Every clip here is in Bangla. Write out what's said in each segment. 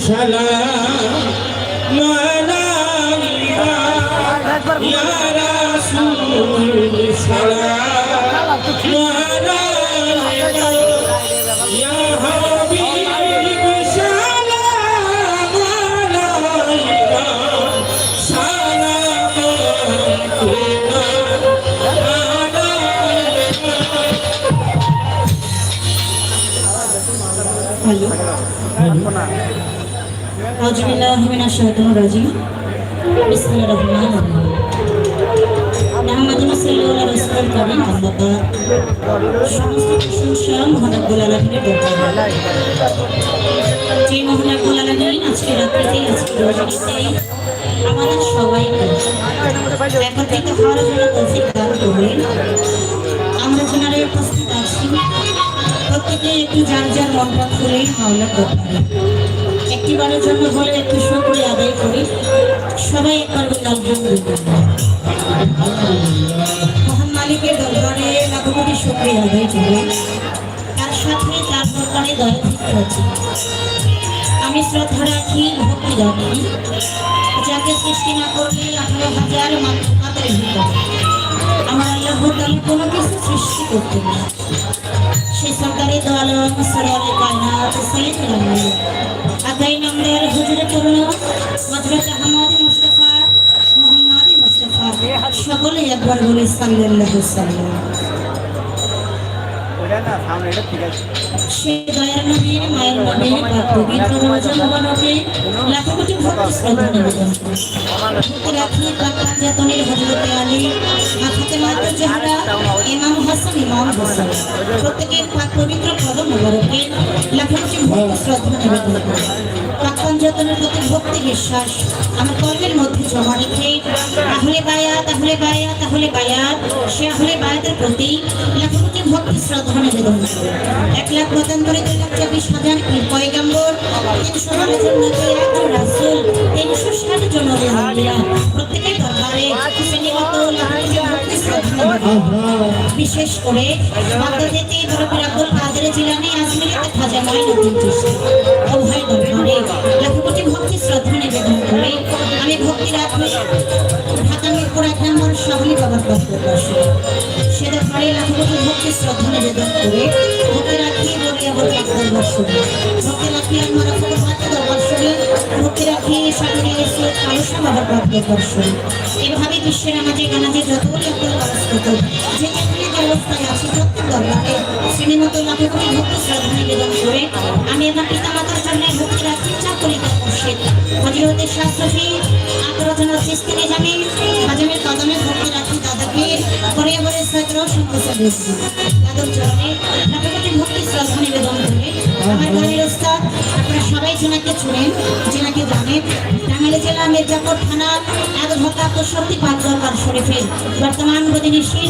सलाम अलैका या रसूल सलाम अलैका या हबीब सलाम अलैका सलाम हेलो औजुबिल्लाहि मिनाश शैतानिर रजीम बिस्मिल्लाहिर रहमानिर रहीम मुहम्मदुर सल्लल्लाहु अलैहि वसल्लम करीम अम्मा बाद সমস্ত প্রশংসা মহান রব্বুল আলামিনের দরবারে যে মহান রব্বুল আলামিন আজকে রাত্রিতে আজকে রজনীতে আমাদের সবাইকে একত্রিত হওয়ার জন্য তৌফিক দান করলেন। আমরা যারা উপস্থিত আছি প্রত্যেকে একটু যার যার মনটা খুলে মাওলার দরবারে একটিবারের জন্য হলে একটু শুকরিয়া আদায় করি। সবাই একবার বলি আলহামদুলিল্লাহ। মহান মালিকের দরবারে লাখো কোটি শুকরিয়া আদায় করি। তার সাথে তার দরবারে দয়া ভিক্ষা আছে। আমি শ্রদ্ধা রাখি, ভক্তি রাখি যাকে সৃষ্টি না করলে 18,000 মাত্রাতের ভিতরে আমার আল্লাহ তাআলা কোনো কিছু সৃষ্টি করতে না। সে সরকারি দো আলম সরওয়ারে কায়নাত সাইয়েদুল আম্বিয়া আগাই নামদার হুজুরে করুন হযরত আহমদ মুস্তাফা মুহাম্মদ মুস্তাফা সকলে একবার বলে সাল্লাল্লাহু সাল্লাম। সে দয়ার নবীর মায়ের নবীর পাক পবিত্র রমজান মুবারকে লাখো কোটি ভক্তি শ্রদ্ধা নিবেদন করি। ভক্তি রাখি পাক জাতনের হযরত আলী ফাতেমাতুল জাহরা ইমাম হাসান ইমাম হোসেন প্রত্যেকের পাক পবিত্র কদম মুবারকে লাখো কোটি ভক্তি শ্রদ্ধা নিবেদন করি। পাক জাতনের প্রতি ভক্তি বিশ্বাস আমার কর্মের মধ্যে জমা রেখে আহলে বায়াত আহলে বায়াত আহলে বায়াত সে আহলে বায়াতের প্রতি লাখো কোটি ভক্তি শ্রদ্ধা নিবেদন করি। 1,72,24,000 পয়গম্বর 300 নবী একজন রাসূল 360 জন নবী আউলিয়া প্রত্যেকের দরবারে শ্রেণীগত ভক্তি শ্রদ্ধা বিশেষ করে বাগদাদেতে দরবার আব্দুল কাদের জিলানী আজমিরিতে খাজা মাইনুদ্দিন চিশতি উভয় দরবারে লাখো কোটি ভক্তি শ্রদ্ধা নিবেদন করে আমি ভক্তি রাখি ঢাকা মিরপুর 1 নম্বর শাহলী বাবার পথপ্রদর্শন সে দরবারে লাখো কোটি ভক্তি শ্রদ্ধা নিবেদন করে ভক্তি রাখি বলিয়াবর পাকদার বর্ষণ ভক্তি রাখি আমার ফরহাতে দরবারশরী ভক্তি রাখি সাগরী সৈয়দ কালুসা বাবার পথপ্রদর্শন। এভাবে বিশ্বের আমাদের গানাজে যতগুলি আপনার পরস্পর যে যেখানে যে অবস্থায় আছে প্রত্যেক দরবারে শ্রেণীমতো লাখো কোটি ভক্তি শ্রদ্ধা নিবেদন করে আমি আমার পিতামাতার জন্য ভক্তি রাখি চাকরিকা মুর্শিদ হযরতে শাহ সফি আকরাজানা চিশতি নিজামী হাজমের কদমে ভক্তি রাখি দাদাকে পরিবারে সৈয়দ শঙ্কর দেশি দাদার চরণে লাখো কোটি ভক্তি শ্রদ্ধা নিবেদন করে আমার গানের ওস্তাদ আপনারা সবাই জেনাকে শুনেন জেনাকে জানেন টাঙ্গাইল জেলা মির্জাপুর থানা একঘটা 65 পাক দরবার শরীফের বর্তমান প্রতিনিধি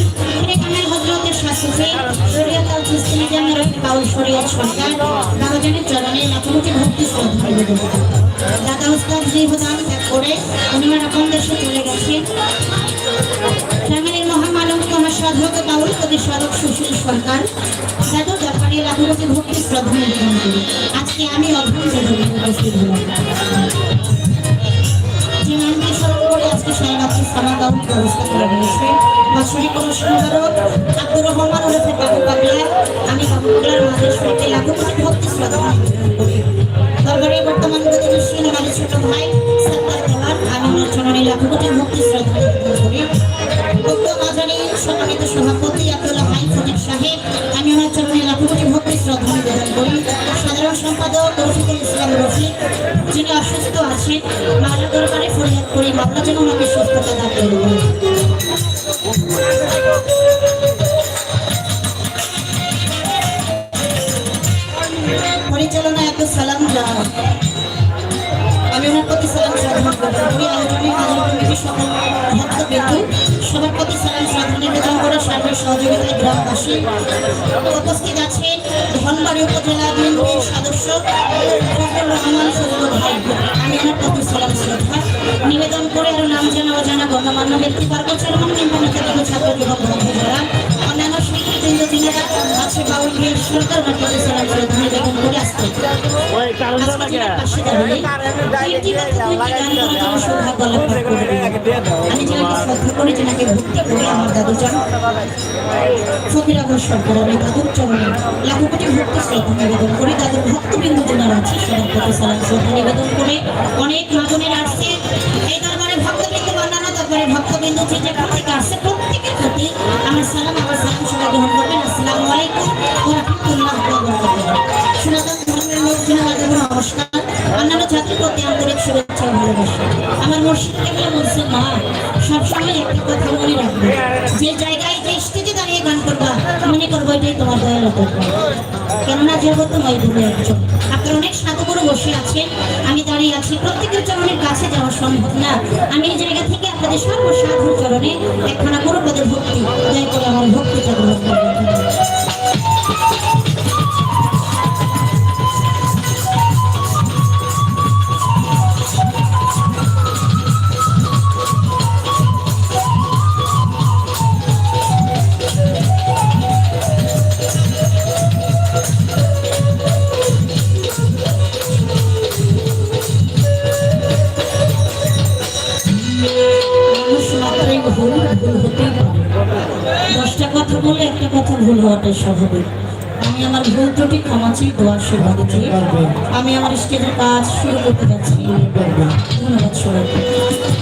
টাঙ্গাইল হযরতে শাহ সফি শরীয়ত আল চিশতি নিজামী রহিম বাউল শরীয়ত সরকার দাদাজানের চরণে লাখো কোটি ভক্তি শ্রদ্ধা নিবেদন করে। দাদা ওস্তাদ জীবদান ত্যাগ করে উনি আপন দেশে চলে গেছেন। টাঙ্গাইলের মহামানব মহাসাধক বাউল কবি সাধক সুশীল সরকার দাদা দরবারে লাখো কোটি ভক্তি শ্রদ্ধা নিবেদন করি। আজকে আমি অভ্যন্তরে উপস্থিত হলাম যে নামটি স্মরণ করে আজকে সারারাত্রি সালাম দাওয়ার ব্যবস্থা করা হয়েছে। বাৎসরিক অনুষ্ঠানধারক আব্দুর রহমান ওরফে বাবু পাগলা আমি বাবু পাগলার মাঝে শরীরে লাখো কোটি ভক্তি শ্রদ্ধা নিবেদন করি। দরবারে বর্তমান প্রতিনিধি আমার ছোট ভাই সরকার দেওয়ার আমি ওনার চরণে লাখো কোটি ভক্তি শ্রদ্ধা নিবেদন করি। বক্তব্য বাজারে সম্মানিত সভাপতি আব্দুল্লাহ ভাই ফটিক সাহেব আমি ওনার চরণে লাখো কোটি ভক্তি শ্রদ্ধা নিবেদন করি। সাধারণ সম্পাদক রফিকুল ইসলাম রফিক যিনি অসুস্থ আছেন মাওলার দরবারে ফরিয়াদ করি মাওলা যেন ওনাকে সুস্থতা দান করবেন। পরিচালনা এত সালাম জানান আমি ওনার প্রতি সালাম শ্রদ্ধা করি। আয়োজনে হাজির কমিটির সকল ভক্তবৃন্দ সবার প্রতি সালাম শ্রদ্ধা নিবেদন করে সার্বিক সহযোগিতায় গ্রামবাসী উপস্থিত আছেন ধনবাড়ী উপজেলা বিএনপির সদস্য ফজলুর রহমান ফজলুর ভাই আমি ওনার প্রতি সালাম শ্রদ্ধা নিবেদন করে আরো নাম জানা অজানা গণ্যমান্য ব্যক্তিবর্গ চেয়ারম্যান নিম্নলিখিত ছাত্র যুবক বন্ধু যারা অন্যান্য ভক্তবৃন্দ যিনারা আছে বাউল বিয়ের সরকার ঘাটে সালাম শ্রদ্ধা নিবেদন করে আসতেন। আজকে যিনার পাশে দাঁড়িয়ে তিনটি কথা দুইটি গান করার জন্য সৌভাগ্য লাভ করলেন। আমি যিনাকে শ্রদ্ধা করি, যিনাকে ভক্তি করি, আমার দাদুজন ফকিরাগর সরকার, আমি দাদুর চরণে লাখো কোটি ভক্তি শ্রদ্ধা নিবেদন করি। দাদুর ভক্তবৃন্দ যিনারা আছে সবার প্রতি সালাম শ্রদ্ধা নিবেদন করে অনেক মাগনের আসছে এই দরবারে ভক্তবৃন্দ, অন্যান্য দরবারে ভক্তবৃন্দ যে যেখান থেকে আসছে প্রত্যেকের প্রতি আমার সালাম, আমার সালাম সবাই গ্রহণ করবেন। আসসালামু আলাইকুম ওয়া রাহমাতুল্লাহি ওয়া বারাকাতুহু। সনাতন ধর্মের লোকজন আমাদের নমস্কার, অন্যান্য জাতির প্রতি আন্তরিক শুভেচ্ছা ও ভালোবাসা। আমার মুর্শিদ কেবলা বলছে, মা সবসময় একটা কথা মনে রাখবে, যে জায়গায় যে স্টেজে দাঁড়িয়ে গান করবা মনে করবো এটাই তোমার দয়াল করবে, কেননা জগতময় তুমি একজন। আপনারা অনেক সাধুগুরু বসে আছেন, আমি দাঁড়িয়ে আছি, প্রত্যেকের চরণের কাছে যাওয়া সম্ভব না। আমি এই জায়গা থেকে আপনাদের সর্বসাধুর চরণে একখানা গুরুপদের ভক্তি, দয়া করে আমার ভক্তিটা গ্রহণ করবেন। দশটা কথা বলে একটা কথা ভুল হওয়াটাই স্বাভাবিক। আমি আমার ভুল ত্রুটি ক্ষমা চাই, দোয়ার আশীর্বাদ চাই। আমি আমার স্টেজের কাজ শুরু করতে যাচ্ছি। ধন্যবাদ সবাইকে।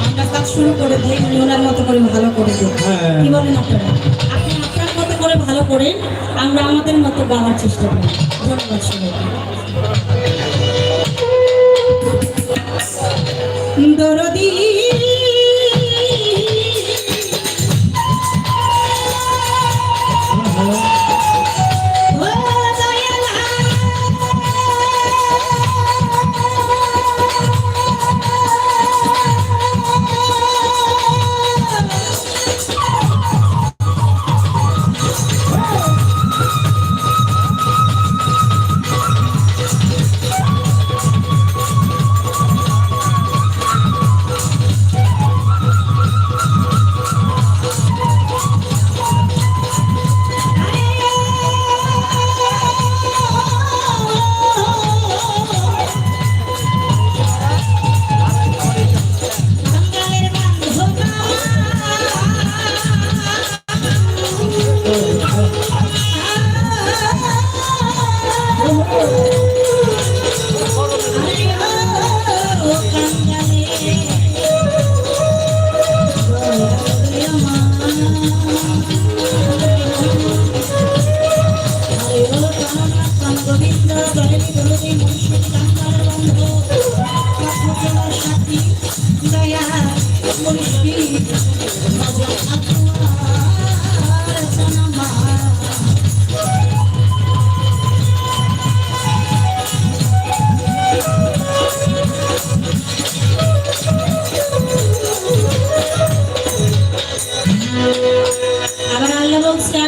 আমরা কাজ শুরু করে দিই, উনি ওনার মতো করে ভালো করে দিই। কি বলেন আপনারা? আপনি আপনার মতো করে ভালো করেন, আমরা আমাদের মতো গাওয়ার চেষ্টা করি। ধন্যবাদ সবাইকে। দরদি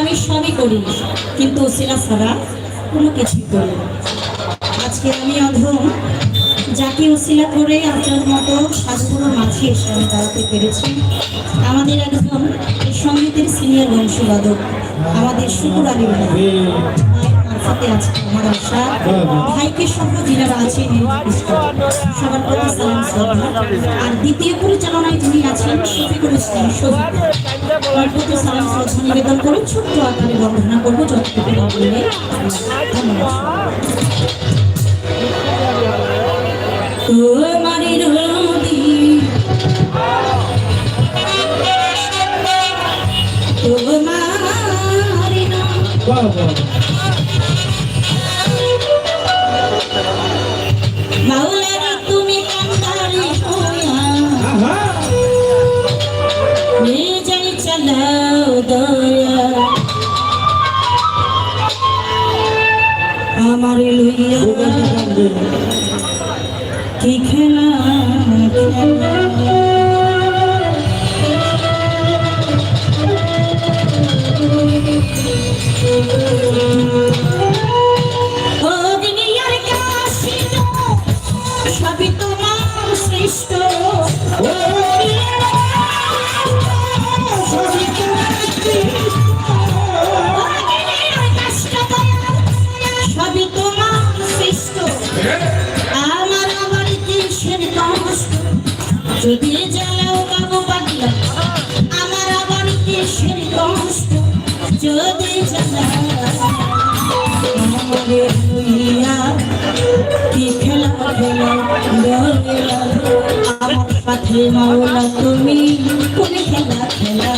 আমি সবই করি, কিন্তু ওসিলা ছাড়া কোনো কিছুই করি না। আজকে আমি অধম, যাকে ওসিলা করে আপনার মতো সাধুগুলোর মাঝে এসে আমি দাঁড়াতে পেরেছি। আমাদের একজন এই সঙ্গীতের সিনিয়র বংশবাদক আমাদের শুকুর আলী ভাই, মারফতে আছে আমার আশা। ভাইকে সহ যিনারা আছেন সবার প্রতি সালাম শ্রদ্ধা। আর দ্বিতীয় পরিচালনায় যিনি আছেন শফিকুল ইসলাম শহীদ, তার প্রতি সালাম শ্রদ্ধা নিবেদন করে ছোট্ট আকারে বর্ণনা করবো যতটুকু বলে। ধন্যবাদ। মাওলানা তুমি কান্দারি হইয়া যাই চালাও দয়া আমার লইয়া কি খেলা সবই তোমার সৃষ্ট সবই তোমার যদি জ্বালাও বাবু পাগলা আমার আবার কিসের কষ্ট যদি জ্বালাও আমারে লইয়া কি খেলা খেলা গেলা আমার সাথে মাওলা তুমি কোন খেলা খেলা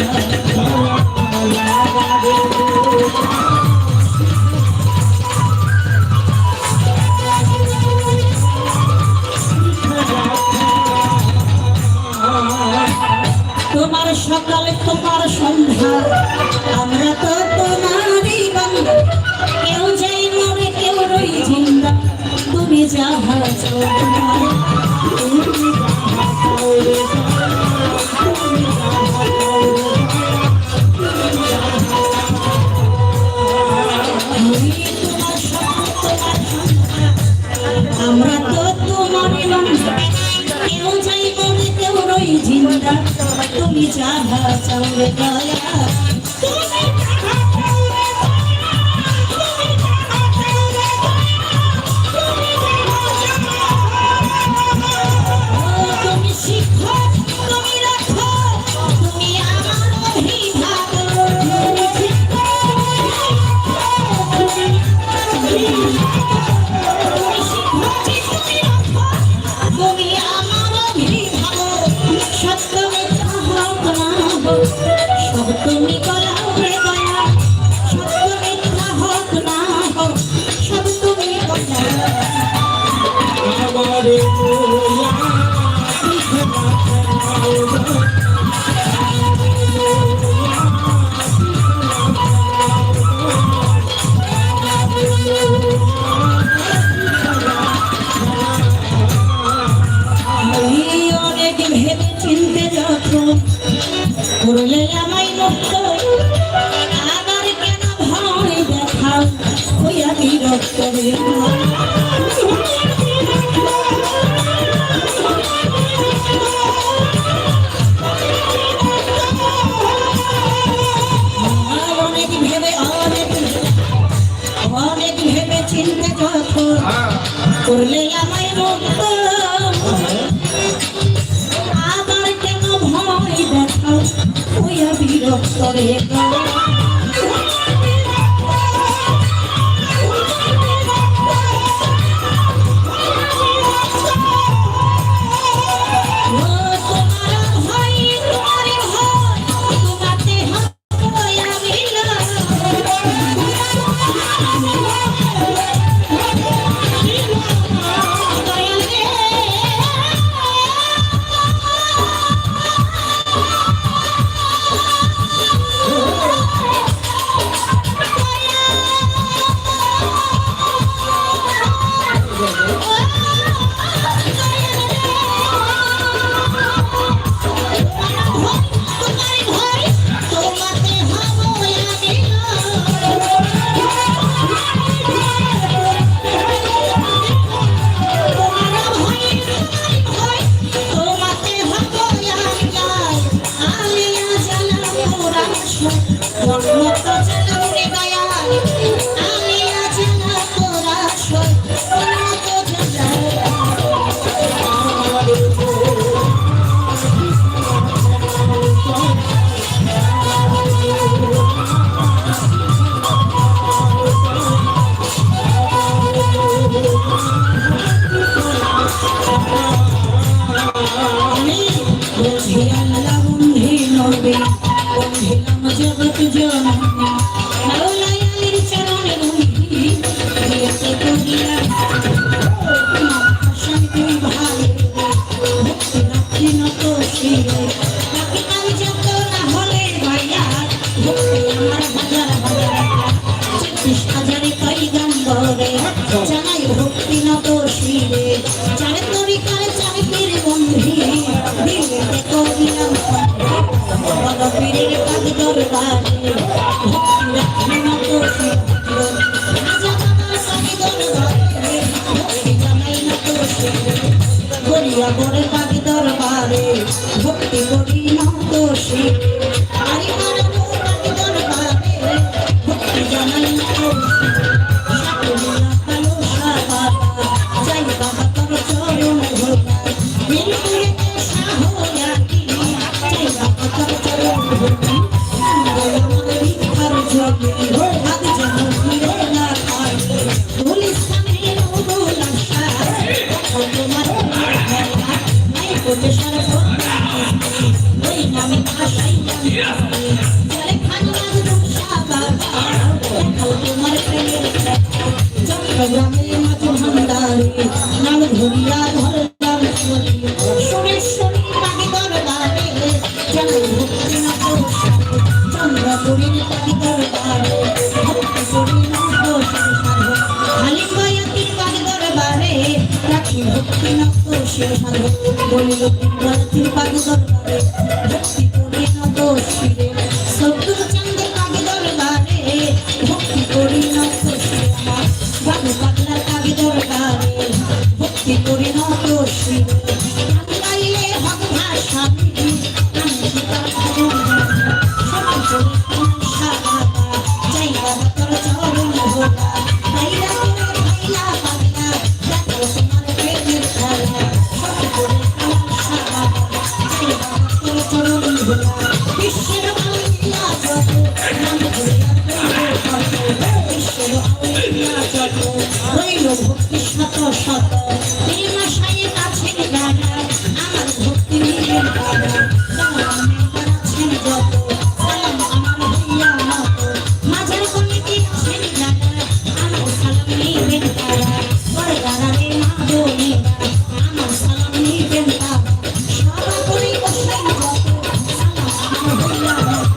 তোমার সকাল তোমার সন্ধ্যা আমরা তো তোমারই বান্দা কেউ যাই মরে কেউ রই জিন্দা তুমি যাহা চাও আমরা তো তোমারই বান্দা কেউ যাই মরে কেউ রই জিন্দা তুমি যাহা চাও রে দয়া তুমি শিক্ষক তুমি রাখো তুমি আমার অভিভাবক তুমি আমার অভিভাবক সত্য মিথ্যা হোক না হোক সব তুমি করাও রে দয়া সত্য মিথ্যা হোক না হোক সব তুমি করাও আমারে লইয়া কি খেলা খেলা অনেক ভেবে চিনতে যখন করলে আমায় মুক্ত আবার কেন ভয় দেখাও হইয়া বিরক্ত অনেক ভেবে অনেক ভেবে চিনতে যখন করলে আমায় মুক্ত আবার কেন ভয় দেখাও হইয়া বিরক্ত রে জগৎ জননী মাওলাই আলীর চরণে বন্ধি দিয়েছে করিয়া শান্তি ভালে ভক্তি রাখি নত শিরে বাকি কাল যত না হলে ভাইয়া ভক্তি আমার হাজার হাজার 36,000 কই গান বলে জানাই ভক্তি নত শিরে চারে তরিকার চারে পীর বন্ধি দিয়েছে করিয়া পীরের পাগ দরবারে ভক্তি রাখি নত শিরে রাজা বাবার পাগ দরবারে ভক্তি জানাই নত শিরে গরিয়া বড় পাগ দরবারে ভক্তি করি নত শিরে আরে মারবো পাগ দরবারে ভক্তি জানাই নত শিরে সাকুলিয়া কালো সাবাতা যাই বাবা তোর চরণ ধোলা মিলপুরেতে শাহ করতে সারা ওই নামে ভাষাই জলে খানি মাঝ সাবার দেখাও তোমার প্রেমের চট্টগ্রামের মাঝ ভান্ডারে নাম ধরিয়া ধরলাম শুনে শুনি পাখি দরবারে যেন ভক্তি না চন্দ্রপুরীর পাখি দরবারে ভক্তি করি না খালি মায়াতির পাখি দরবারে রাখি ভক্তি না দোষের সাধু বলিল তিনবাতির পাখি দরবারে ভক্তি করি না দোষীরে সবদুল চন্দ্র পাখি দরবারে ভক্তি করি না দোষীরে আমার বাবু পাগলার পাখি দরবারে ভক্তি করি না দোষীরে গাইলে হক ভাষা আমি তার যাই বাবা তোর চরণ ভোলা ভাইরা ভাইলা পাগলা দেখো তোমার প্রেমের খেলা ভক্তি করে যাই বাবা তোর চরণ ভোলা বিশ্বের আউলিয়া যত নাম ধরে বিশ্বের আউলিয়া যত রইল ভক্তি শত শত প্রেম সায়ে কাছে দাদা আমার ভক্তি নিবেন দাদা সালাম আছেন যত সালাম আমার হইয়া মত মাঝের কমিটি আছেন দাদা আমার সালাম নিবেন দাদা পরে দাদা রে মা বোনেরা আমার সালাম নিবেন দাদা সবা করি বসাই যত সালাম আমার হইয়া মত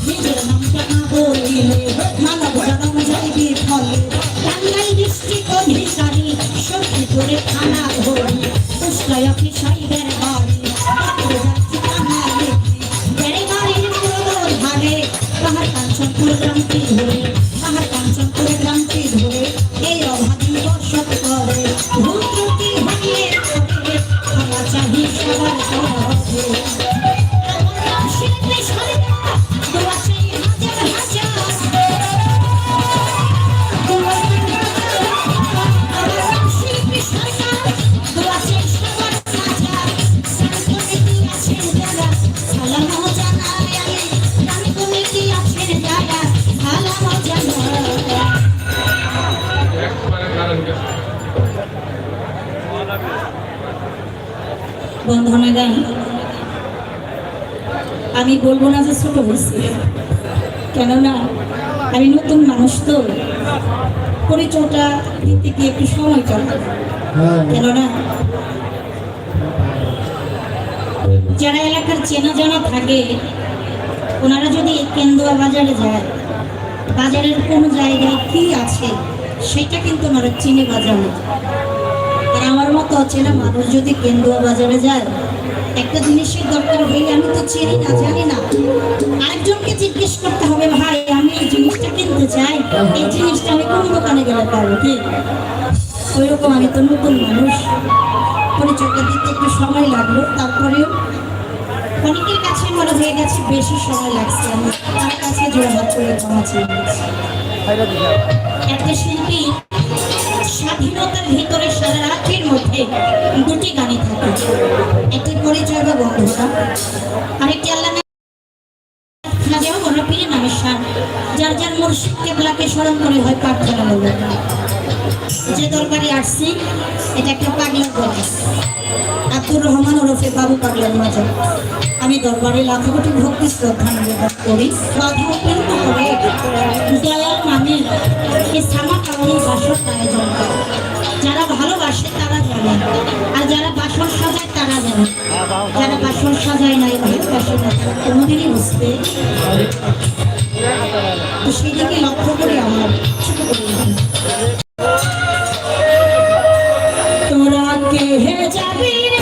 নিজের নামটা না বলিলে মানব জনম যাইবি ফলে টাঙ্গাইল ডিস্ট্রিক্ট অধিকারী শক্তি করে থানা ধরি পুষ্কায় অফিসাইদের বাড়ি ঠিকানা লিখি বেড়ে বাড়ির পুরোদর ধারে পাহাড় কাঞ্চনপুর গ্রামটি ধরে পাহাড় কাঞ্চনপুর গ্রামটি ধরে এই অভাগী বর্ষত করে ভুল ত্রুটি হইলে করে ক্ষমা চাহি সবার সহজে আমার নাম শিল্পী সরিতা দোয়া চাই হাজার হাজার আমার নাম শিল্পী সরিতা দোয়া চাই সবার হাজার কমিটি আছেন যারা সালামও জানাই আমি গান কমিটি আছেন যারা সালামও জানাই বন্ধনা গান আমি বলবো না যে ছোট হয়েছি, কেননা আমি নতুন মানুষ তো পরিচয়টা দিতে গিয়ে একটু সময় চলে, কেননা যারা এলাকার চেনা জানা থাকে ওনারা যদি কেন্দুয়া বাজারে যায়, বাজারের কোন জায়গায় কি আছে সেটা কিন্তু ওনারা চিনে বাজারে। আর আমার মতো চেনা মানুষ যদি কেন্দুয়া বাজারে যায়, একটা জিনিসের দরকার হইলে আমি তো চিনি না, জানি না, আরেকজনকে জিজ্ঞেস করতে হবে, ভাই আমি এই জিনিসটা কিনতে চাই, এই জিনিসটা আমি কোন দোকানে গেলে পাবো, ঠিক ওইরকম আমি তো নতুন মানুষ, পরিচয়টা দিতে একটু সময় লাগলো, তারপরেও অনেকের কাছে মনে হয়ে গেছে বেশি সময় লাগছে, আমি তার কাছে জোড়া হাত করে ক্ষমা চেয়ে নিয়েছি। একটা শিল্পী স্বাধীনতার ভিতরে সারা রাত্রির মধ্যে দুটি গানে থাকে, একটি পরিচয় বা বন্ধুরা, আরেকটি আল্লাহ পীরের নামের শান, যার যার মুর্শিদ কেবলাকে স্মরণ করে হয় প্রার্থনা হলো। যে দরবারে আসছি এটা একটা পাগলার দরবার, আব্দুর রহমান ওরফে বাবু পাগলার মাঝে আমি দরবারে লাখো কোটি ভক্তি শ্রদ্ধা নিবেদন করি। বাধা উপেক্ষা করে দয়াল নামে এই সামা কারণে বাসর আয়োজন করে। যারা ভালোবাসে তারা জানে, আর যারা বাসর সাজায় তারা জানে, যারা বাসর সাজায় নাই ভালোবাসে না তারা কোনোদিনই বুঝতে। তো সেদিকে লক্ষ্য করে আমার ছোট করে তোরা কে হে যাবি রে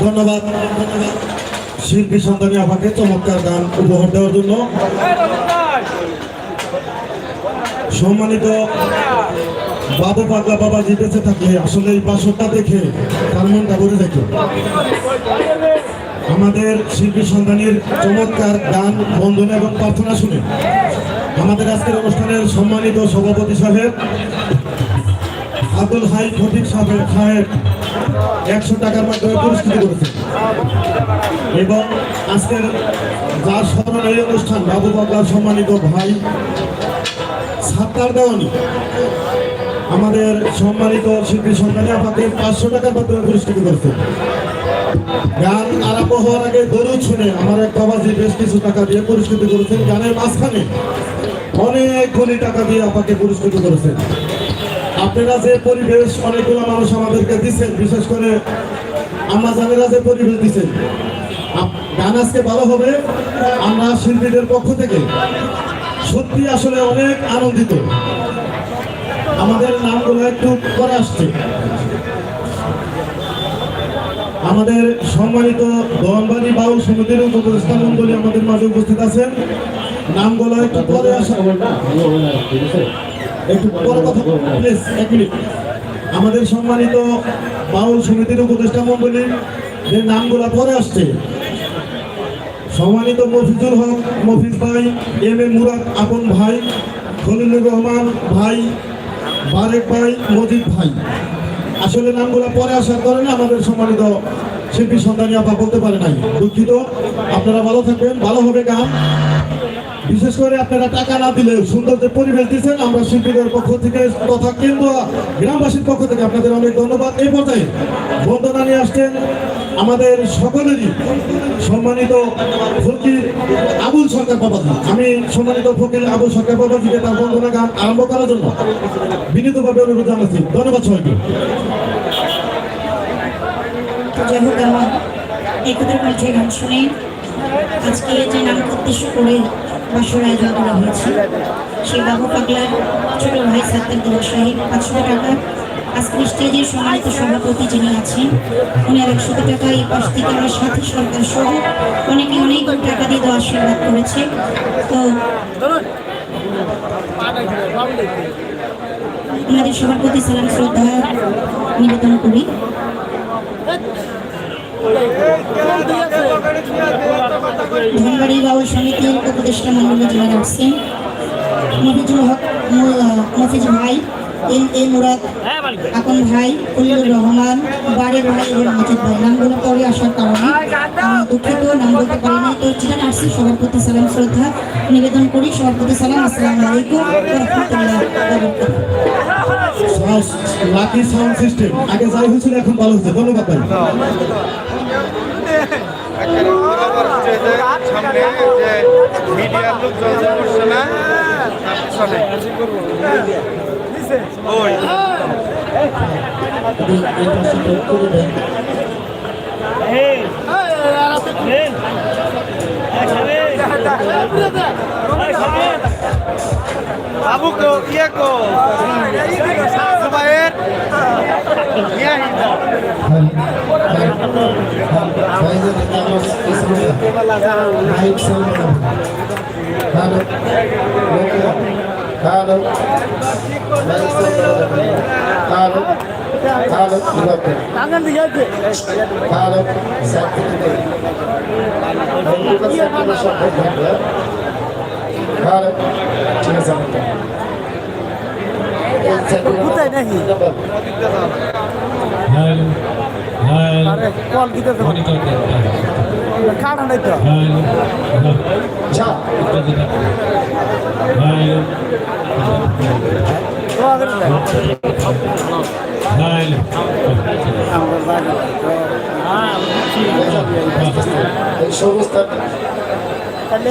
ধন্যবাদ শিল্পী সন্তানী আমাকে চমৎকার গান উপহার দেওয়ার জন্য। সম্মানিত বাবু পাগলা বাবাজি বেঁচে থাকলে আসলে এই বাসরটা দেখে তার মনটা ভরে দেখে। আমাদের শিল্পী সন্তানের চমৎকার গান বন্দনা এবং প্রার্থনা শুনে আমাদের আজকের অনুষ্ঠানের সম্মানিত সভাপতি সাহেব আব্দুল হাই ফটিক সাহেব 100 টাকার মাধ্যমে পুরস্কৃত করেছেন এবং আজকের যার স্মরণে এই অনুষ্ঠান বাবু পাগলার সম্মানিত ভাই সাত্তার দেওয়ানি আমাদের সম্মানিত শিল্পী সন্তানী আমাকে 500 টাকার মাধ্যমে পুরস্কৃত করেছেন। গান আরম্ভ হওয়ার আগে দরুদ শুনে আমার এক বাবাজি বেশ কিছু টাকা দিয়ে পুরস্কৃত করেছেন। গানের মাঝখানে অনেক কোটি টাকা দিয়ে আমাকে পুরস্কৃত করেছেন। আপনারা যে পরিবেশ অনেকগুলো মানুষ আমাদেরকে দিচ্ছেন, বিশেষ করে আমরা জানেরা যে পরিবেশ দিচ্ছেন, গান আজকে ভালো হবে। আমরা শিল্পীদের পক্ষ থেকে সত্যি আসলে অনেক আনন্দিত। আমাদের নামগুলো একটু পরে আসছে। আমাদের সম্মানিত দোয়ানবাড়ি বাউল সমিতির উপদেষ্টা মন্ডলী আমাদের মাঝে উপস্থিত আছেন। নামগুলো একটু পরে আসা, একটু পরে কথা প্লিজ, 1 মিনিট। আমাদের সম্মানিত বাউল সমিতির উপদেষ্টা মন্ডলী যে নামগুলো পরে আসছে, সম্মানিত মফিজুল হক মফিজ ভাই, এম এ মুরাদ আপন ভাই, খলিলুর রহমান ভাই, বারেক ভাই, মজিদ ভাই। আসলে নামগুলো পরে আসার কারণে আমাদের সম্মানিত শিল্পী সন্তানী আপা বলতে পারে নাই, দুঃখিত। আপনারা ভালো থাকবেন, ভালো হবে গান। বিশেষ করে আপনারা টাকা না দিলে সুন্দর যে পরিবেশ দিচ্ছেন, আমরা শিল্পীদের পক্ষ থেকে তথা কেন্দ্র গ্রামবাসীর পক্ষ থেকে আপনাদের অনেক ধন্যবাদ। এই পর্যায়ে বন্দনা নিয়ে আসছেন আমাদের সকলেরই সম্মানিত ফকির আবুল সরকার বাবাজি। আমি সম্মানিত ফকির আবুল সরকার বাবাজিকে তার বন্দনা গান আরম্ভ করার জন্য বিনীতভাবে অনুরোধ জানাচ্ছি। ধন্যবাদ সবাইকে। যাই হোক, আমার একতার কণ্ঠে গান শুনে আজকে যে নামকে উদ্দেশ্য করে বাসর আয়োজন করা হয়েছে, সেই বাবু পাগলার ছোট ভাই সাত্তার দেওয়া সাহেব 500 টাকা। আজকের স্টেজের সম্মানিত সভাপতি যিনি আছেন উনি আর 100 টাকা। এই পাশ থেকে আমার সাথী সরকার সহ অনেকে অনেক টাকা দিয়ে দেওয়া আশীর্বাদ করেছে। তো ওনাদের সবার প্রতি সালাম শ্রদ্ধা নিবেদন করি। ধনবাড়ি বাউল সমিতির উপদেষ্টা মন্ডলী যারা আসছেন, মফিজুল হক মফিজ ভাই, এম এ মুরাদ আপন ভাই, খলিলুর রহমান, বারেক ভাই এবং মজিদ ভাই। নামগুলো পরে আসার কারণে আমি দুঃখিত, নাম বলতে পারি না। তো যেখানে আসছি সবার প্রতি সালাম শ্রদ্ধা নিবেদন করি। সবার প্রতি সালাম, আসসালামু আলাইকুম ওয়া রাহমাতুল্লাহি ওয়া বারাকাতুহু। লাকি সাউন্ড সিস্টেম আগে যাই হয়েছিল, এখন ভালো হচ্ছে। ধন্যবাদ ভাই। সামনে যে মিডিয়ার লোক জলদি করছে না, ওই বাবু কো ইয়ে কো সুবাইয়ের ইয়ে কোথায় নাকি কল দিতে কাটা নাই তো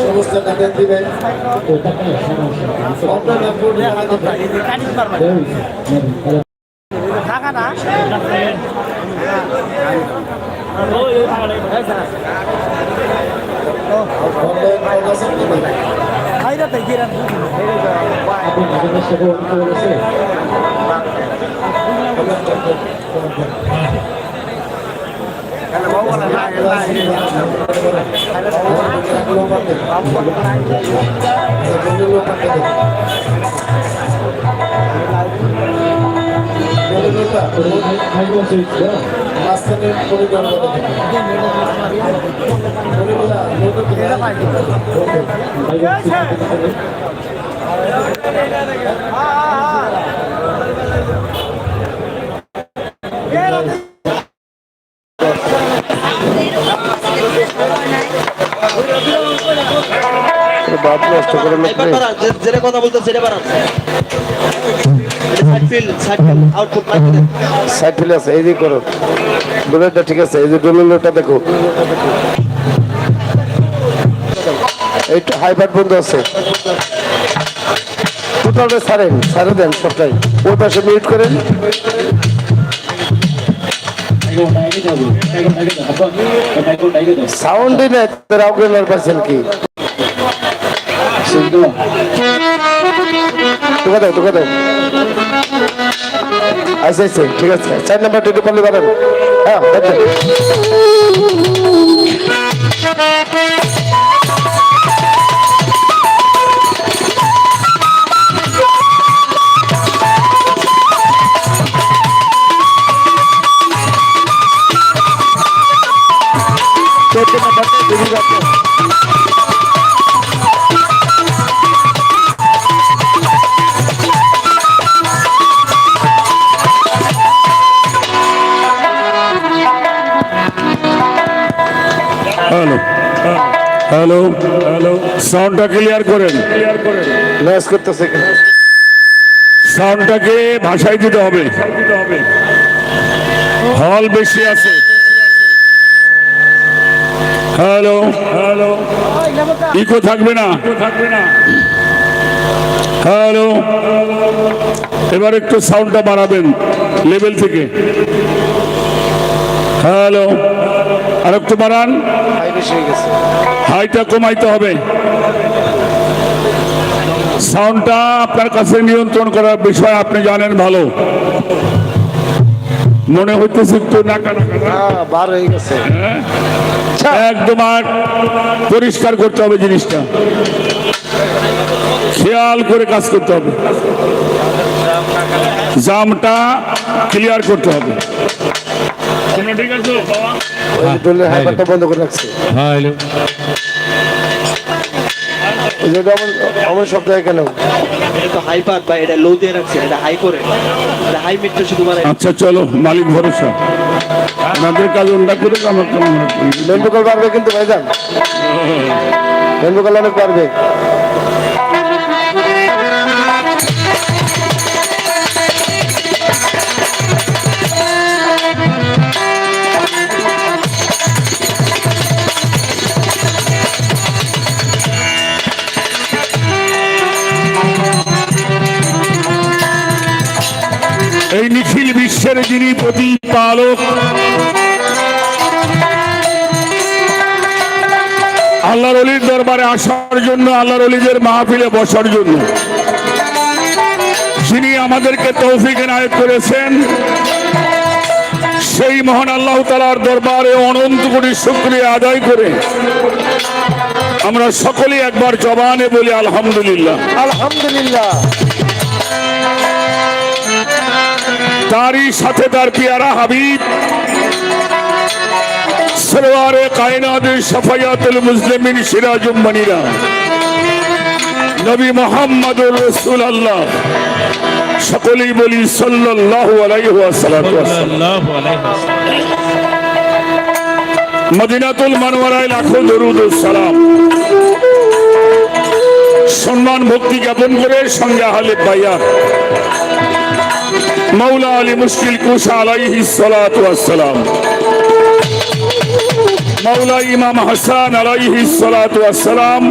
সমস্ত টাকা দিবেন টাকা না বাপ নষ্ট করে যেটা কথা বলতে সেটা বাড়ান সাইড ফিল আছে এই যে করো বুলেটটা ঠিক আছে এই যে ডোমিনোটা দেখো এই হাইপার বন্ধ আছে টোটালটা সারে দেন সবটাই ওই পাশে মিউট করেন সাউন্ডই নেই তোর আউটলাইনার পাচ্ছেন কি তোকে দাও আচ্ছা ঠিক আছে 4 নাম্বার টিটি পারলে বাড়ান হ্যাঁ হ্যালো হ্যালো সাউন্ডটা ক্লিয়ার করেন নয়েজ করতেছে সাউন্ডটাকে ভাষায় দিতে হবে হল বেশি আছে হ্যালো হ্যালো ইকো থাকবে না হ্যালো এবার একটু সাউন্ডটা বাড়াবেন লেভেল থেকে হ্যালো আর একটু বাড়ান হাইটা কমাইতে হবে সাউন্ডটা আপনার কাছে নিয়ন্ত্রণ করার বিষয় আপনি জানেন ভালো মনে হইতেছে একটু নাকা বার হয়ে গেছে একদম আর পরিষ্কার করতে হবে জিনিসটা খেয়াল করে কাজ করতে হবে জামটা ক্লিয়ার করতে হবে ঠিক আছে হাইপারটা বন্ধ করে রাখছে আমার শব্দ কেন হাইপার বা এটা লো দিয়ে রাখছে এটা হাই করে এটা হাই মিটার শুধু মানে আচ্ছা চলো মালিক ভরসা আমাদের কাজ অন্য করে আমার বেম্বুকাল পারবে কিন্তু ভাইজান বেম্বুকাল অনেক পারবে এই নিখিল বিশ্বের যিনি প্রতিপালক আল্লাহর ওলির দরবারে আসার জন্য আল্লাহর ওলিদের মাহফিলে বসার জন্য যিনি আমাদেরকে তৌফিক এনায়েত করেছেন সেই মহান আল্লাহ তাআলার দরবারে অনন্ত কোটি শুকরিয়া আদায় করে আমরা সকলেই একবার জবানে বলি আলহামদুলিল্লাহ আলহামদুলিল্লাহ তারই সাথে তার পিয়ারা হাবিব সরওয়ারে কায়নাত শাফায়াতুল মুসলিমিন সিরাজুম মুনিরা নবী মুহাম্মদুর রাসূলুল্লাহ সকলেই বলি সাল্লাল্লাহু আলাইহি ওয়াসাল্লাম মদিনাতুল মুনাওয়ারায় লাখো দরুদ ও সালাম সম্মান ভক্তি জ্ঞাপন করে সঙ্গে আহলে বায়াত मौला अली मुश्किल कुशा अलैहिस सलातु वस्सलाम मौला इमाम हसन अलैहिस सलातु वस्सलाम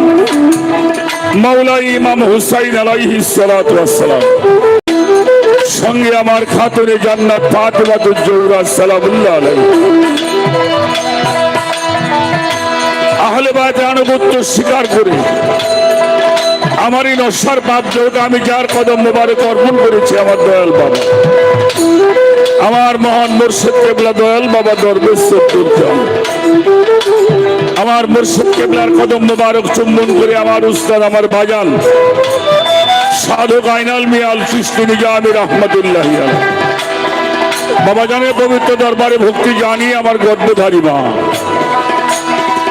मौला इमाम हुसैन अलैहिस सलातु वस्सलाम संगे आमार खातुने জান্নাত ফাতিমাতুজ জোহরা সালামুল্লাহ আলাইহি আহলে বাইত আনুগত্য স্বীকার করে আমারই নশ্বর পাপ যেহেতু আমি যার কদম মোবারক অর্পণ করেছি আমার দয়াল বাবা আমার মহান মুর্শিদ কেবলা দয়াল বাবা দরবেশ চতুর্থম, আমার মুর্শিদ কেবলার কদম মোবারক চুম্বন করে আমার উস্তাদ আমার বাজান সাধক আইনাল মিয়াল সৃষ্টি নিজামী রহমতুল্লাহ বাবা জানের পবিত্র দরবারে ভক্তি জানি আমার গর্ভধারী মা,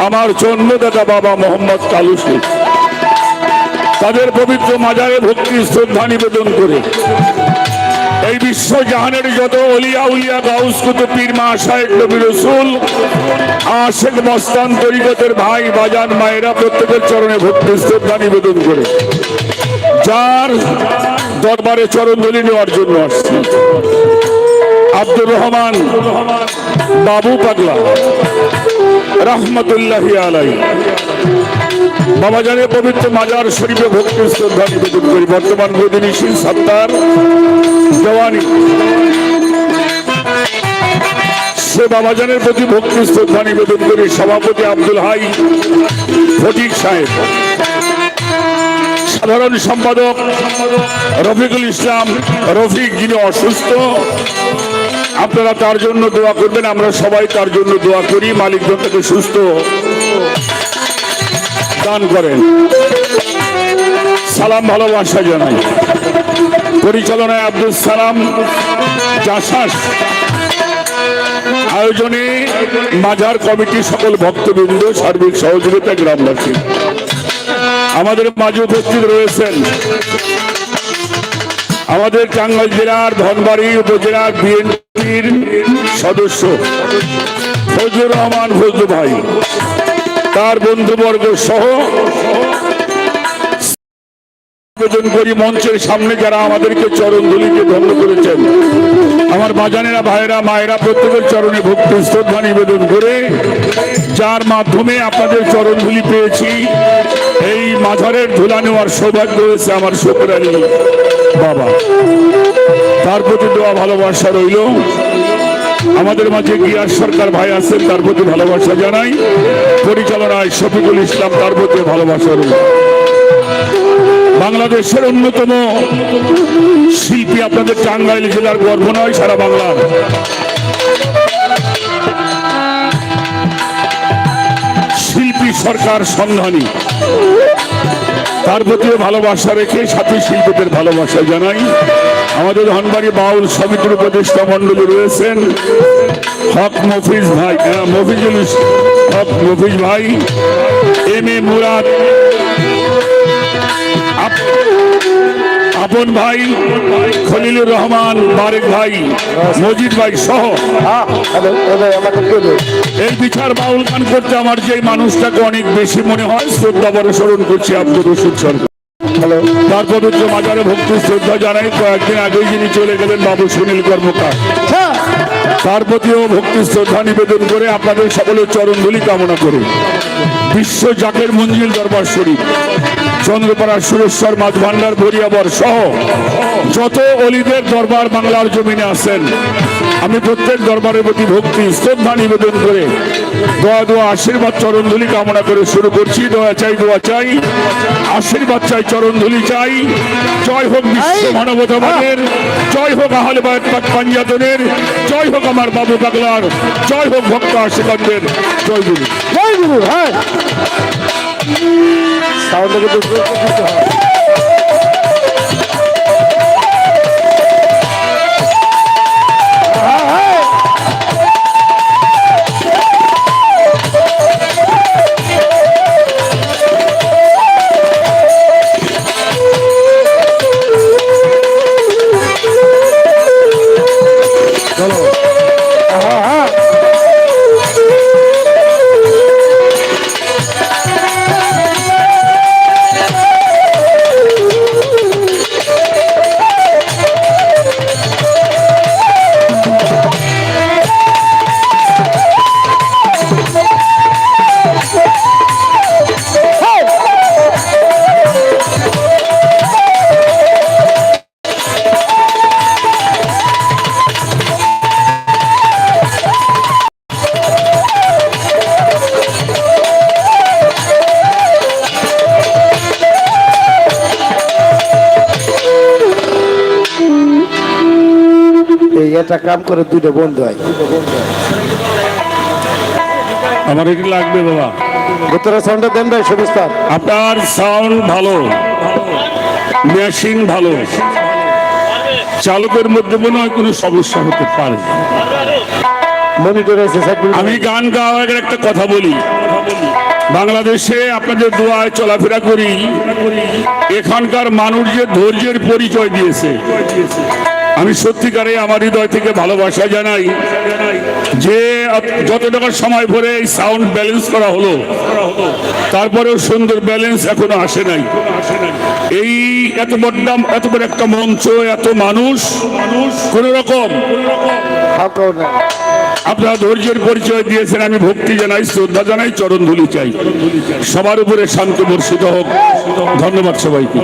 আমার জন্মদাতা বাবা মোহাম্মদ কালু শেখ, তাদের পবিত্র মাজারে ভক্তি শ্রদ্ধা নিবেদন করে এই বিশ্ব জাহানের যত অলিয়া উলিয়া গাউস কুতুব পীর মা শায়েখ নবী রাসূল আশিক মস্তান তরিকতের ভাই বাজান মায়েরা প্রত্যেকের চরণে ভক্তি শ্রদ্ধা নিবেদন করে যার দরবারে চরণ ধুলি নেওয়ার জন্য আসছে আব্দুর রহমান বাবু পাগলা রহমতুল্লাহি আলাইহি বাবা জানের পবিত্র মাজার শরীফে ভক্তি শ্রদ্ধা নিবেদন করি। বর্তমান গদিনীশীল সত্তার জওয়ানি সে বাবা জানের প্রতি ভক্তি শ্রদ্ধা নিবেদন করি। সভাপতি আব্দুল হাই ফটিক সাহেব, সাধারণ সম্পাদক রফিকুল ইসলাম রফিক, যিনি অসুস্থ, আপনারা তার জন্য দোয়া করবেন, আমরা সবাই তার জন্য দোয়া করি, মালিক তাকে সুস্থ দান করেন। সালাম ভালোবাসা জানাই। পরিচালনায় আব্দুল সালাম জাসাস, আয়োজনে মাজার কমিটি, সকল ভক্তবৃন্দ, সার্বিক সহযোগিতা গ্রামবাসী। আমাদের মাঝে উপস্থিত রয়েছেন আমাদের টাঙ্গাইল জেলার ধনবাড়ি উপজেলার বিএনপির সদস্য ফজলুর রহমান ফজলু ভাই, তার বন্ধুবর্গ সহ আবেদন করি মঞ্চের সামনে যারা আমাদেরকে চরণ ধুলিকে ধন্য করেছেন, আমার বাজানেরা ভাইয়েরা মায়েরা প্রত্যেকের চরণে ভক্তি শ্রদ্ধা নিবেদন করে যার মাধ্যমে আপনাদের চরণ ধুলি পেয়েছি, এই মাঝারের ধুলা নেওয়ার সৌভাগ্য হয়েছে আমার শোকর আলী বাবা, তার প্রতি দোয়া ভালোবাসা রইল। আমাদের মাঝে গিয়াস সরকার ভাই আছেন, তার প্রতি ভালোবাসা জানাই। পরিচালনায় শফিকুল ইসলাম, তার প্রতি ভালোবাসা রইল। বাংলাদেশের অন্যতম শিল্পী, আপনাদের টাঙ্গাইল জেলার গর্ব নয়, সারা বাংলার শিল্পী সরকার সন্ধানী, তার প্রতিও ভালোবাসা রেখে সাথী শিল্পীদের ভালোবাসা জানাই। আমাদের ধনবাড়ি বাউল সমিতির উপদেষ্টা মন্ডলী রয়েছেন হক মফিজ ভাই, মফিজুল হক মফিজ ভাই, এম এ মুরাদ আপন ভাই, খলিলুর রহমান বারেক ভাই, মজিদ ভাই সহ এই বিচার বাউল গান করতে আমার যে মানুষটাকে অনেক বেশি মনে হয়, শ্রদ্ধা বড় স্মরণ করছি আব্দুর রশিদ সরকার। তার পবিত্র মাজারে ভক্তি শ্রদ্ধা জানাই। কয়েকদিন আগেই যিনি চলে গেলেন বাবু সুনীল কর্মকার, তার প্রতিও ভক্তি শ্রদ্ধা নিবেদন করে আপনাদের সকলের চরণ ধুলি কামনা করে বিশ্ব জাকের মঞ্জিল দরবার শরীফ, চন্দ্রপাড়া সুরেশ্বর মাছ ভান্ডার বরিয়াবর সহ যত অলিদের দরবার বাংলার জমিনে আছেন, আমি প্রত্যেক দরবারের প্রতি ভক্তি শ্রদ্ধা নিবেদন করে দোয়া আশীর্বাদ চরণ ধুলি কামনা করে শুরু করছি। দোয়া চাই, আশীর্বাদ চাই, চরণ ধুলি চাই। জয় হোক বিশ্ব মানবতাবাদের, জয় হোক আহলে বায়ত পাক পাঞ্জাতনের, জয় হোক আমার বাবু পাগলার, জয় হোক ভক্ত আশীর্বাদের, জয় গুরু, জয় গুরু। হ্যাঁ, একটা কাম করে দুইটা বন্ধু হয়। আমার এটি লাগবে বাবা। ভেতরে সাউন্ডটা দেন ভাই সুবিস্তার। আপনার সাউন্ড ভালো, মেশিন ভালো, চালকের মধ্যে মনে হয় কোনো সমস্যা হতে পারে। মনিটর আছে আমি গান গাওয়ার একটা কথা বলি, বাংলাদেশে আপনাদের দোয়ায় চলাফেরা করি, এখানকার মানুষ যে ধৈর্যের পরিচয় দিয়েছে, আমি সত্যিকারে আমার হৃদয় থেকে ভালোবাসা জানাই যে যত টাকার সময় পরে এই সাউন্ড ব্যালেন্স করা হলো, তারপরেও সুন্দর ব্যালেন্স এখনো আসে নাই। এই এত বড় একটা মঞ্চ, এত মানুষ, কোন রকম আপনারা ধৈর্যের পরিচয় দিয়েছেন। আমি ভক্তি জানাই, শ্রদ্ধা জানাই, চরণ ধুলি চাই। সবার উপরে শান্তি বর্ষিত হোক। ধন্যবাদ সবাইকে।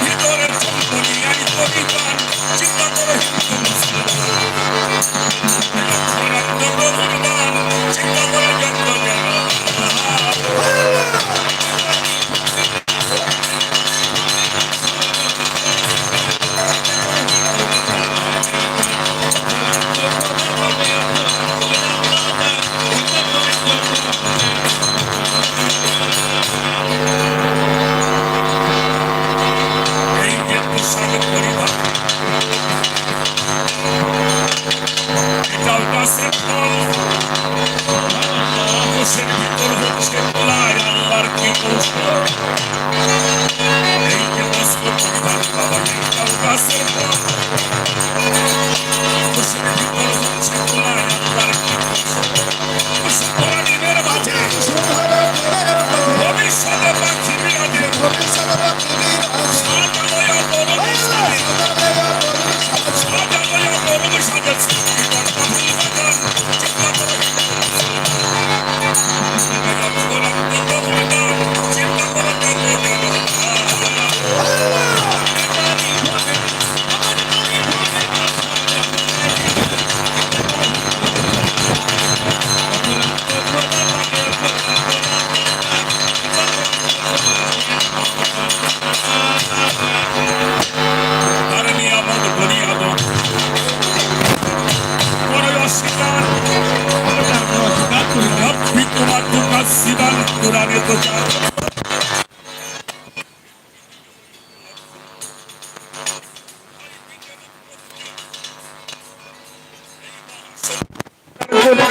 ভিতরে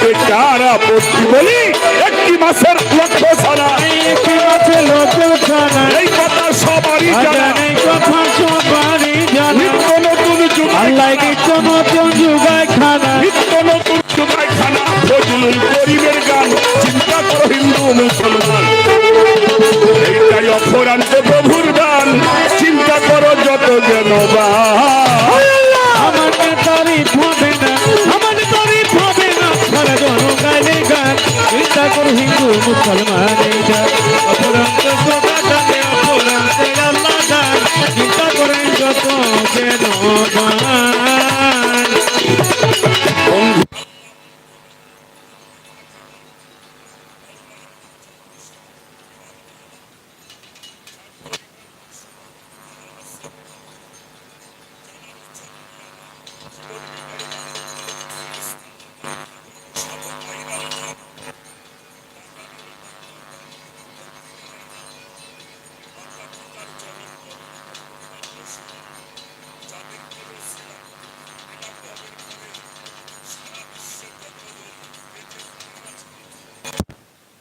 তাতে কার আপত্তি বলি একটি মাসের লক্ষ্য ছাড়া একটি মাছে লোকের খানা এই কথা সবারই জানা এই কথা সবারই জানা নিত্য নতুন যুগ আল্লাহ নিত্য নতুন যুগায় খানা নিত্য নতুন যুগায় খানা ফজলুল করিমের গান চিন্তা করো হিন্দু মুসলমান এইটাই অপরান্ত প্রভুর দান চিন্তা করো যত জ্ঞানবান আমার তারিফ হবে না আমার তারিফ হবে না সারা জনগানে গান চিন্তা করো হিন্দু মুসলমান এই গান অপরান্ত খোদা জানে অপরান্ত আল্লাহ গান চিন্তা করেন যত জ্ঞানবান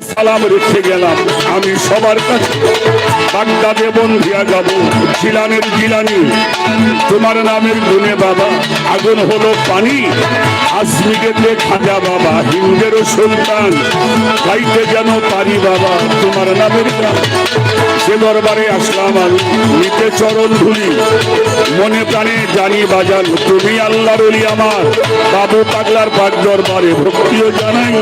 সালাম রেখে গেলাম আমি সবার কাছে বাগদাদে বন্ধিয়া যাব জিলানের জিলানি তোমার নামের গুণে বাবা আগুন হলো পানি আজমিগেতে খাজা বাবা হিন্দেরও সুলতান গাইতে যেন পারি বাবা তোমার নামের গান সে দরবারে আসলাম আমি নিতে চরণ ধুলি মনে প্রাণে জানি বাজান তুমি আল্লাহর ওলি আমার বাবু পাগলার পাক দরবারে ভক্তিও জানাই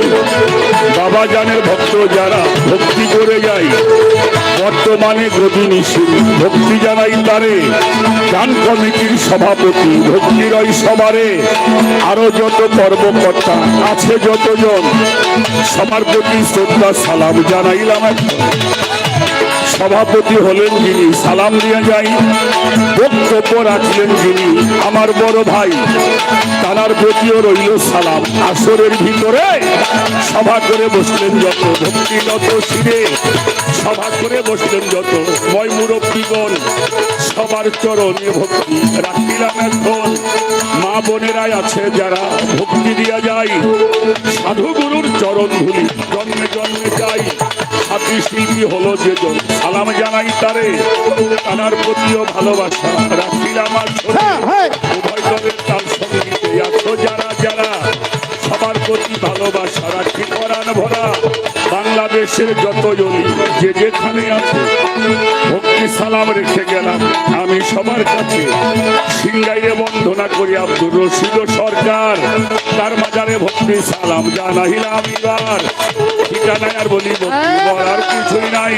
বাবা জানের ভক্ত যারা ভক্তি করে যায় বর্তমানে গদিনিশী ভক্তি জানাই তারে গান কমিটির সভাপতি ভক্তির ওই সবারে আরো যত কর্মকর্তা আছে যতজন সবার প্রতি শ্রদ্ধা সালাম জানাইলাম সভাপতি হলেন যিনি সালাম দিয়ে যাই বক্তব্য রাখলেন যিনি আমার বড় ভাই তার প্রতিও রইল সালাম আসরের ভিতরে সভা করে বসলেন যত ভক্তিগত শিরে সভা করে বসলেন যত ময় মুরব্বীগণ সবার চরণে ভক্তি রাখিলাম এখন মা বোনেরাই আছে যারা ভক্তি দিয়া যায় সাধু গুরুর চরণ ধুলি জন্মে জন্মে যাই হাতি শিল্পী হলো যেজন সালাম জানাই তারে তার প্রতিও ভালোবাসা রাখিলাম আর উভয় দলের তাল সঙ্গীতে আছো যারা যারা সবার প্রতি ভালোবাসা রাখি পরাণ ভরা বাংলাদেশের যত জনি যে যেখানে আছে ভক্তি সালাম রেখে গেলাম আমি সবার কাছে সিংগাইরে বন্দনা করি আব্দুর রশিদ সরকার তার মাজারে ভক্তি সালাম জানাইলাম এবার ঠিকানায় আর বলি ভক্তি বলার কিছুই নাই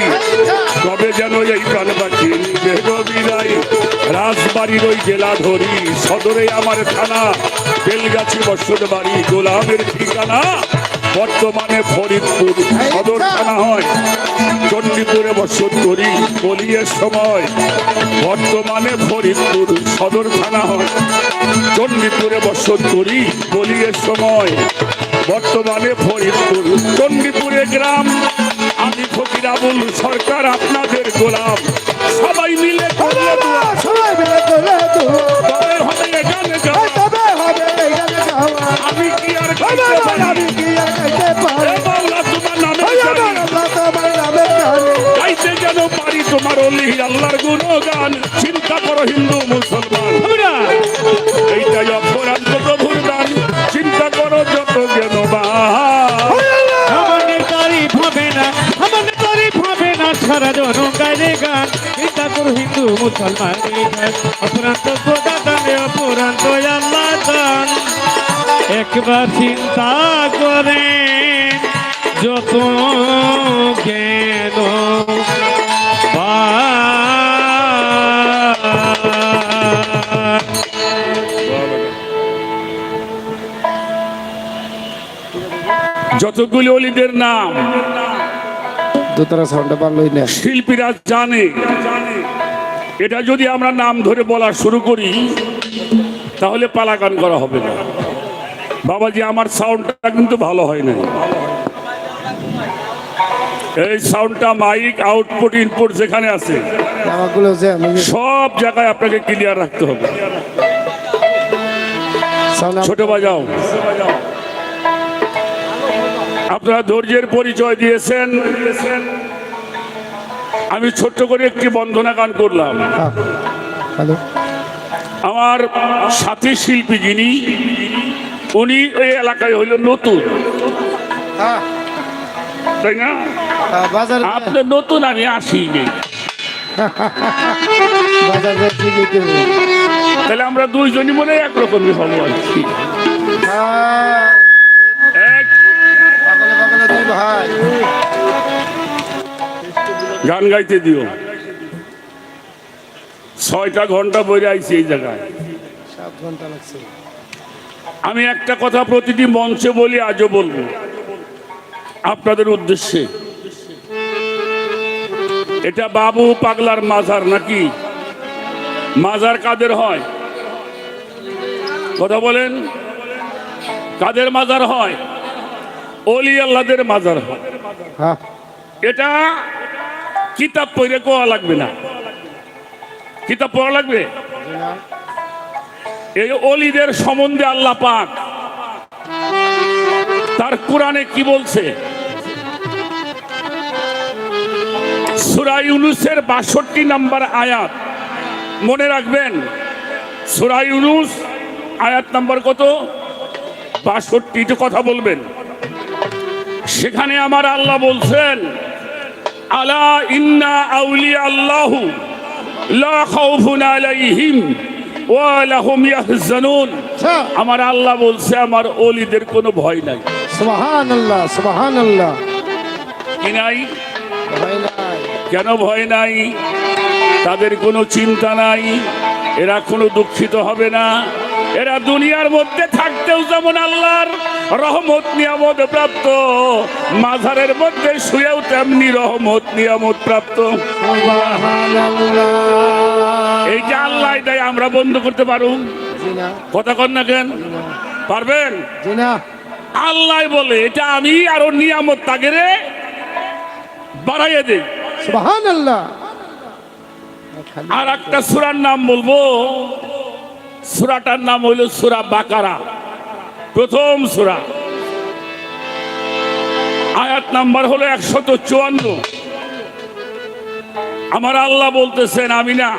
তবে যেন এই প্রাণ পাখি দেহ বিদায় রাজবাড়ির ওই জেলা ধরি সদরে আমার থানা বেলগাছি বসত বাড়ি গোলামের ঠিকানা বর্তমানে ফরিদপুর সদর থানা হয় চণ্ডীপুরে বসত করি বলিয়ে সময় বর্তমানে ফরিদপুর সদর থানা হয় চণ্ডীপুরে বসত করি বলিয়ে সময় বর্তমানে ফরিদপুর চণ্ডীপুরে গ্রাম আমি ফকির আবুল সরকার আপনাদের গোলাম সবাই মিলে করলে দোয়া সবাই মিলে করলে তো তবে হবে এখানে যাওয়া তবে হবে এখানে যাওয়া আমি কি আর গাইতে পারি? আমি কি আর গাইতে পারি এ বাউলা তোমার নামে জানি। আল্লাহ তোমার নামে জানি গাইতে যেন পারি তোমার অলি আল্লাহর গুণগান চিন্তা করো হিন্দু মুসলমান এইটাই অপরান্ত প্রভুর দান চিন্তা করো যত জ্ঞানবান আমাদের তারিফ হবে না আমাদের তারিফ হবে না সারা জনগানে গান চিন্তা করো হিন্দু মুসলমান এই গান অপরান্ত খোদা দানে অপরান্ত আল্লাহ দান একবার চিন্তা করে যত জ্ঞান যতগুলি অলিদের নাম দোতারা সাউন্ডটা ভালোই না শিল্পীরা জানে এটা যদি আমরা নাম ধরে বলা শুরু করি তাহলে পালাগান করা হবে না বাবাজি আমার সাউন্ডটা কিন্তু ভালো হয় না এই সাউন্ডটা মাইক আউটপুট ইনপুট যেখানে আছে আমাগুলো যে আমি সব জায়গায় আপনাকে ক্লিয়ার রাখতে হবে সাউন্ড ছোট বাজাও আপনারা ধৈর্যের পরিচয় দিয়েছেন। আমি ছোট্ট করে একটি বন্দনা গান করলাম। হ্যালো আমার সাথী শিল্পী যিনি, উনি এই এলাকায় হইল নতুন, তাই না? বাজার আপনি নতুন, আমি আসিনি। বাজার যাচ্ছি নিতে হবে। তাহলে আমরা দুইজনই মনে হয় একরকমই হবো আর কি। এক পাগলে পাগলে দুই ভাই গান গাইতে দিও। 6টা ঘন্টা বইরে আইছি এই জায়গায়। 7 ঘন্টা লাগছে। আমি একটা কথা প্রতিটি মঞ্চে বলি, আজও বলবো আপনাদের উদ্দেশ্যে। এটা বাবু পাগলার মাজার নাকি? মাজার কাদের হয়? কথা বলেন, কাদের মাজার হয়? ওলি আল্লাহদের মাজার হয়। হ্যাঁ এটা কিতাব পড়ে কোয়া লাগবে না, কিতাব পড়া লাগবে? এই অলিদের সম্বন্ধে আল্লাহ পাক তার কোরআনে কি বলছে? সূরা ইউনূসের ৬২ নম্বর আয়াত মনে রাখবেন। সূরা ইউনূস আয়াত নাম্বার কত? ৬২। একটু কথা বলবেন। সেখানে আমার আল্লাহ বলছেন, আলা ইন্না আউলিয়া আল্লাহু লা খাউফুন আলাইহিম ওয়া লাহুম ইয়াহজানুন। আমার আল্লাহ বলছে আমার ওলিদের কোনো ভয় নাই। সুবহানাল্লাহ সুবহানাল্লাহ। কি নাই? ভয় নাই। কেন ভয় নাই? তাদের কোনো চিন্তা নাই, এরা কোনো দুঃখিত হবে না। এরা দুনিয়ার মধ্যে থাকতেও যেমন আল্লাহর রহমত নিয়ামত প্রাপ্ত, মাজারের মধ্যে শুয়েও তেমনি রহমত নিয়ামত প্রাপ্ত। সুবহানাল্লাহ। এই যে আল্লাহ দেয়, আমরা বন্ধ করতে পারুন? জি না কথা কন না কেন? পারবেন? জি না। আল্লাহ বলে এটা আমি আরো নিয়ামত তাগেরে বাড়াইয়ে দেই। সুবহানাল্লাহ। আর একটা সূরার নাম বলবো, সূরাটার নাম হইল সূরা বাকারা, প্রথম সূরা, আয়াত নাম্বার হলো 154। আমার আল্লাহ বলতেছেন, আমি না,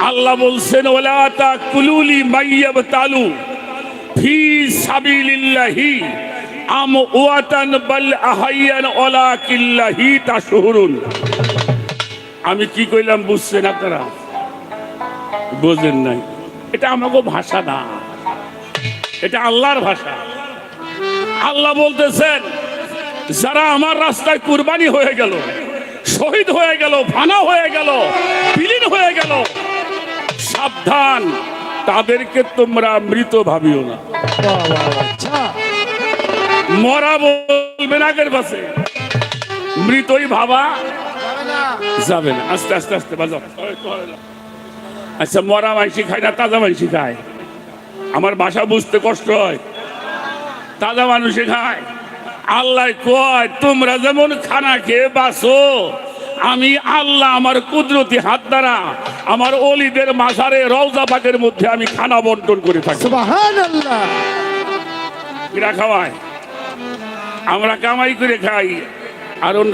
আল্লাহ বলছেন ওয়ালা তাকুলুলি মাইয়াবতালু ফি সাবিলিল্লাহি আমওয়াতান বাল আহাইয়ান ওয়ালাকিল্লাহি তাশহুরুন। আমি কি কইলাম বুঝছেন আপনারা? বোঝেন নাই। এটা আমাকে ভাষা না, এটা আল্লাহর ভাষা। আল্লাহ বলতেছেন যারা আমার রাস্তায় কুরবানি হয়ে গেল, শহীদ হয়ে গেল, ফানা হয়ে গেল, বিলীন হয়ে গেল, সাবধান, তাদেরকে তোমরা মৃত ভাবিও না। আচ্ছা মরা বলবেন আগের পাশে, মৃতই ভাবা যাবে না। আস্তে আস্তে আস্তে বাজাও। আচ্ছা, মরা মাইসি খায় না তাজা মাইসি খায়? আমার ভাষা বুঝতে কষ্ট হয়। তাজা মানুষে খায়। আল্লাহ কয় তোমরা যেমন খানা খেয়ে বাঁচো, আমি আল্লাহ আমার কুদরতি হাত দ্বারা আমার ওলিদের মাজারে রওজা পাকের মধ্যে আমি খানা বন্টন করে থাকি। সুবহানাল্লাহ। এরা খাওয়ায়, আমরা কামাই করে খাই, আর